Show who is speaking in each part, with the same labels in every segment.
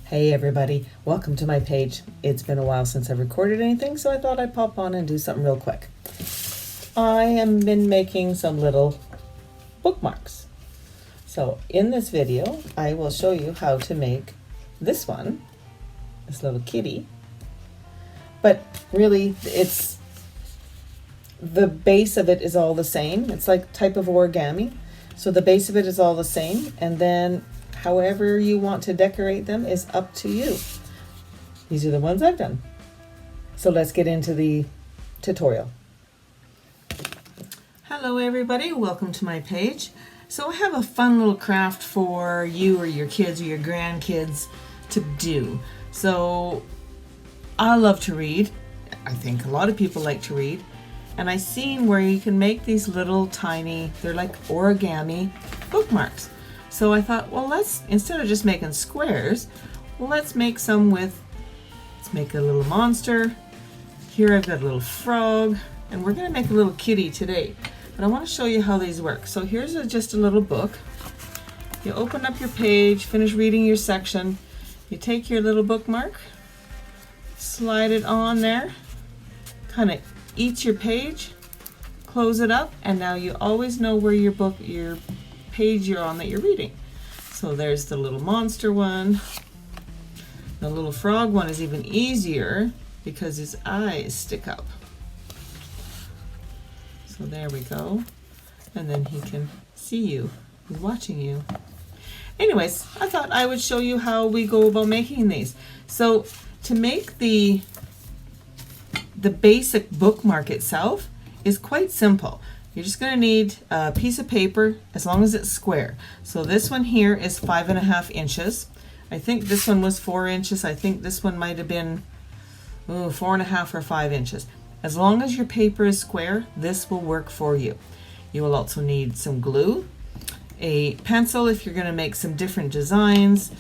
Speaker 1: Hey everybody, welcome to my page. It's been a while since I've recorded anything, so I thought I'd pop on and do something real quick. I have been making some little bookmarks. So in this video, I will show you how to make this one, this little kitty. But really, the base of it is all the same. It's like type of origami. So the base of it is all the same, and then however you want to decorate them is up to you. These are the ones I've done. So let's get into the tutorial. Hello everybody, welcome to my page. So I have a fun little craft for you or your kids or your grandkids to do. So I love to read. I think a lot of people like to read. And I've seen where you can make these little tiny, they're like origami bookmarks. So I thought, well, instead of just making squares, let's make a little monster. Here I've got a little frog, and we're gonna make a little kitty today. But I wanna show you how these work. So here's just a little book. You open up your page, finish reading your section. You take your little bookmark, slide it on there, kind of eats your page, close it up, and now you always know where your page you're on that you're reading. So there's the little monster one. The little frog one is even easier because his eyes stick up. So there we go. And then he can see you. He's watching you. Anyways, I thought I would show you how we go about making these. So to make the basic bookmark itself is quite simple. You're just going to need a piece of paper as long as it's square. So this one here is 5.5 inches. I think this one was 4 inches. I think this one might have been 4.5 or 5 inches. As long as your paper is square, this will work for you. You will also need some glue, a pencil if you're going to make some different designs,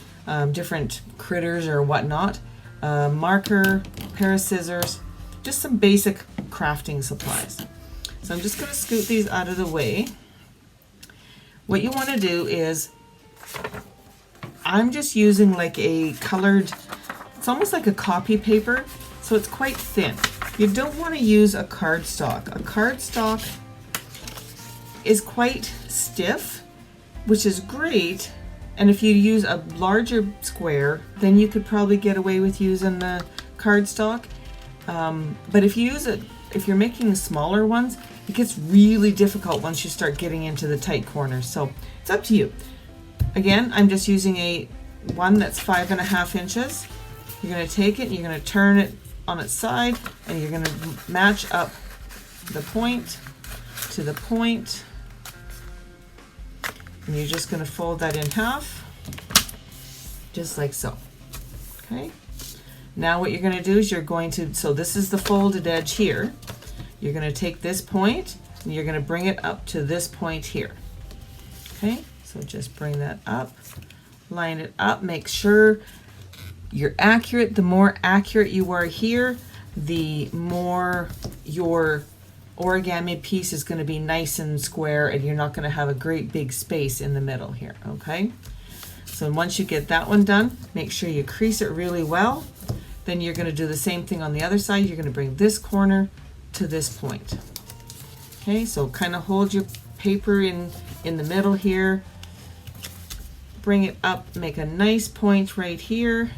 Speaker 1: different critters or whatnot, a marker, a pair of scissors, just some basic crafting supplies. So I'm just going to scoot these out of the way. What you want to do is, I'm just using like a colored, it's almost like a copy paper, so it's quite thin. You don't want to use a cardstock. A cardstock is quite stiff, which is great, and if you use a larger square, then you could probably get away with using the cardstock. But if you're making smaller ones, it gets really difficult once you start getting into the tight corners. So it's up to you. Again, I'm just using one that's 5.5 inches. You're going to take it, and you're going to turn it on its side, and you're going to match up the point to the point. And you're just going to fold that in half, just like so. Okay. Now what you're going to do is so this is the folded edge here. You're going to take this point and you're going to bring it up to this point here. Okay, so just bring that up, line it up, make sure you're accurate. The more accurate you are here, the more your origami piece is going to be nice and square, and you're not going to have a great big space in the middle here. Okay, so once you get that one done, make sure you crease it really well. Then you're going to do the same thing on the other side. You're going to bring this corner to this point. Okay, so kind of hold your paper in the middle here. Bring it up, make a nice point right here.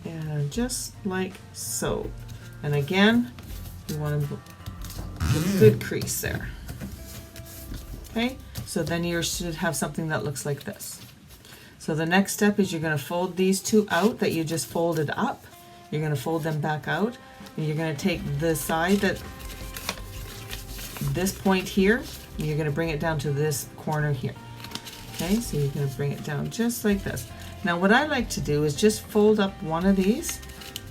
Speaker 1: And just like so. And again, you want to get a good crease there. Okay, so then you should have something that looks like this. So the next step is you're going to fold these two out that you just folded up. You're going to fold them back out, and you're going to take the side this point here, and you're going to bring it down to this corner here. Okay, so you're going to bring it down just like this. Now what I like to do is just fold up one of these,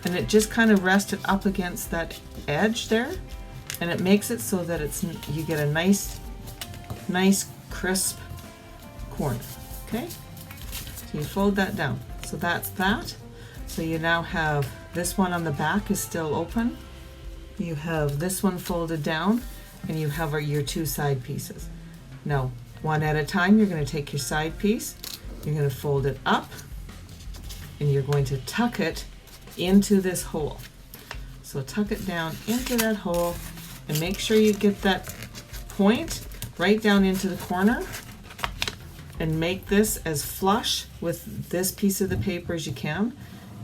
Speaker 1: and it just kind of rests it up against that edge there, and it makes it so that you get a nice crisp corner. Okay. So you fold that down. So that's that. So you now have this one on the back is still open. You have this one folded down, and you have your two side pieces. Now, one at a time, you're going to take your side piece, you're going to fold it up, and you're going to tuck it into this hole. So tuck it down into that hole and make sure you get that point right down into the corner, and make this as flush with this piece of the paper as you can,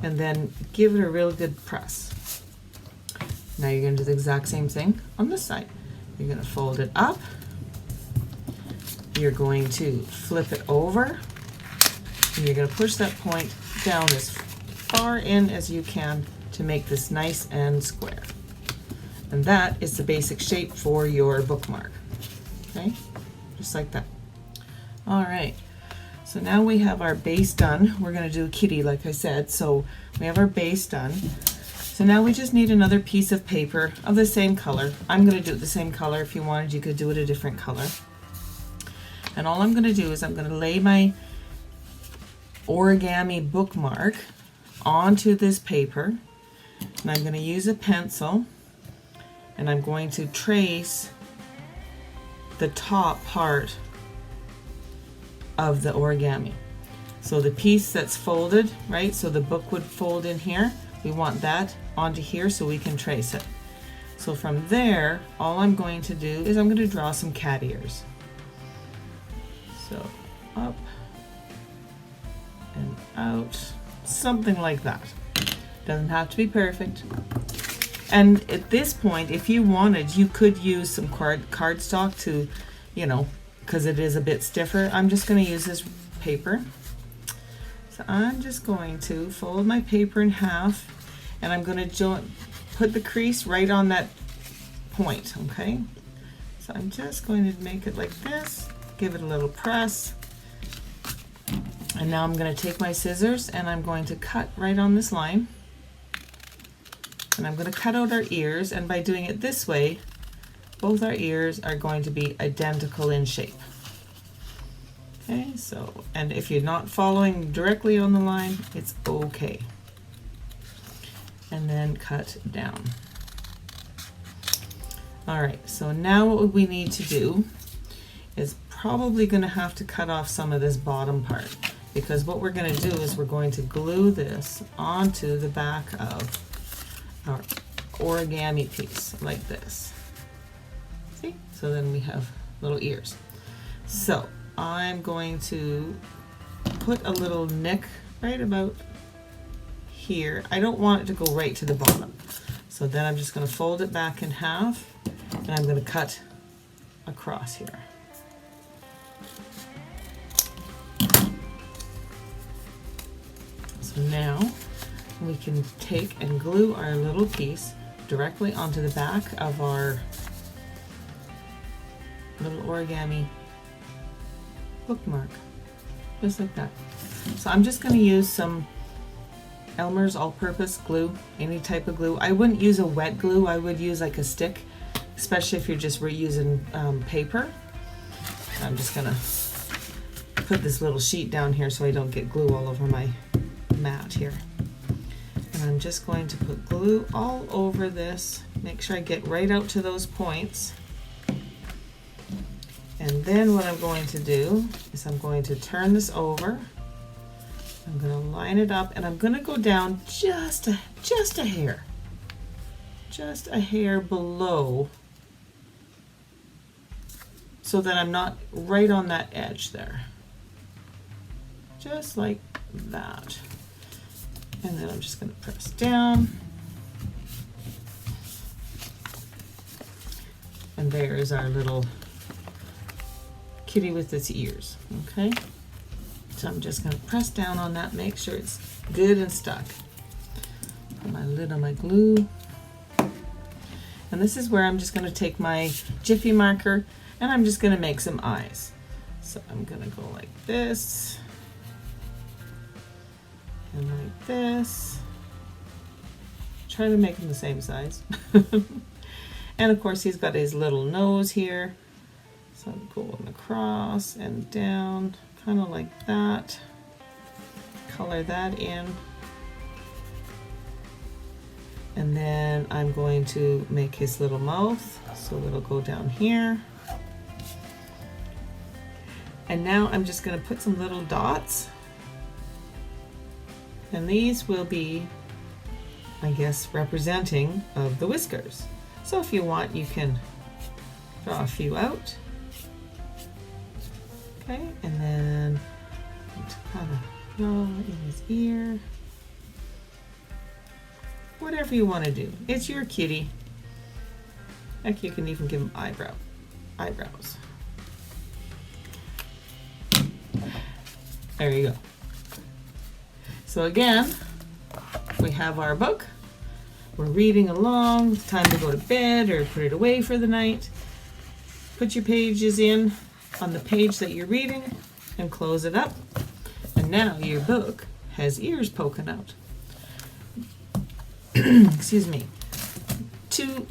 Speaker 1: and then give it a real good press. Now you're going to do the exact same thing on this side. You're going to fold it up, you're going to flip it over, and you're going to push that point down as far in as you can to make this nice and square. And that is the basic shape for your bookmark. Okay, just like that. All right, so now we have our base done. We're going to do a kitty, like I said, so we have our base done. So now we just need another piece of paper of the same color. I'm going to do it the same color. If you wanted, you could do it a different color. And all I'm going to do is I'm going to lay my origami bookmark onto this paper, and I'm going to use a pencil, and I'm going to trace the top part of the origami. So the piece that's folded, right, so the book would fold in here, we want that onto here so we can trace it. So from there, all I'm going to do is I'm going to draw some cat ears. So up and out, something like that. Doesn't have to be perfect. And at this point, if you wanted, you could use some cardstock to, you know, because it is a bit stiffer. I'm just going to use this paper. So I'm just going to fold my paper in half, and I'm going to put the crease right on that point, okay? So I'm just going to make it like this, give it a little press, and now I'm going to take my scissors and I'm going to cut right on this line. And I'm going to cut out our ears, and by doing it this way, both our ears are going to be identical in shape. Okay, so, and if you're not following directly on the line, it's okay. And then cut down. All right, so now what we need to do is probably going to have to cut off some of this bottom part, because what we're going to do is we're going to glue this onto the back of our origami piece like this. See? So then we have little ears. So I'm going to put a little nick right about here. I don't want it to go right to the bottom. So then I'm just going to fold it back in half, and I'm going to cut across here. So now we can take and glue our little piece directly onto the back of our little origami bookmark, just like that. So I'm just going to use some Elmer's all-purpose glue, any type of glue. I wouldn't use a wet glue, I would use like a stick, especially if you're just reusing paper. I'm just going to put this little sheet down here so I don't get glue all over my mat here. And I'm just going to put glue all over this, make sure I get right out to those points. And then what I'm going to do is I'm going to turn this over. I'm going to line it up, and I'm going to go down just a hair. Just a hair below, so that I'm not right on that edge there. Just like that. And then I'm just going to press down. And there is our little kitty with its ears, okay? So I'm just going to press down on that, make sure it's good and stuck. Put my lid on my glue. And this is where I'm just going to take my Jiffy marker, and I'm just going to make some eyes. So I'm going to go like this. And like this. Try to make them the same size. And of course he's got his little nose here. So I'm going across and down, kind of like that. Color that in. And then I'm going to make his little mouth. So it'll go down here. And now I'm just going to put some little dots And these will be, I guess, representing of the whiskers. So if you want, you can draw a few out. Okay, and then kind of draw in his ear. Whatever you want to do. It's your kitty. Heck, you can even give him eyebrows. There you go. So again, we have our book. We're reading along. It's time to go to bed or put it away for the night. Put your pages in on the page that you're reading and close it up. And now your book has ears poking out. Excuse me. To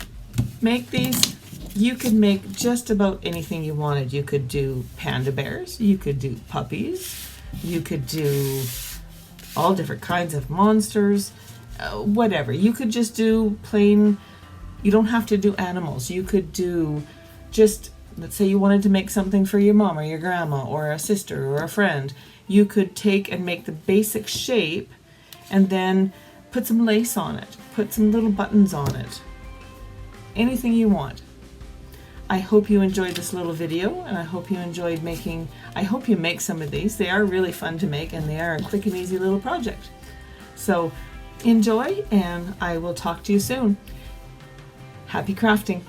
Speaker 1: make these, you could make just about anything you wanted. You could do panda bears, you could do puppies, you could do all different kinds of monsters, whatever. You could just do plain, you don't have to do animals. You could do just, let's say you wanted to make something for your mom or your grandma or a sister or a friend. You could take and make the basic shape and then put some lace on it, put some little buttons on it, anything you want. I hope you enjoyed this little video, and I hope you enjoyed making, I hope you make some of these. They are really fun to make, and they are a quick and easy little project. So enjoy, and I will talk to you soon. Happy crafting.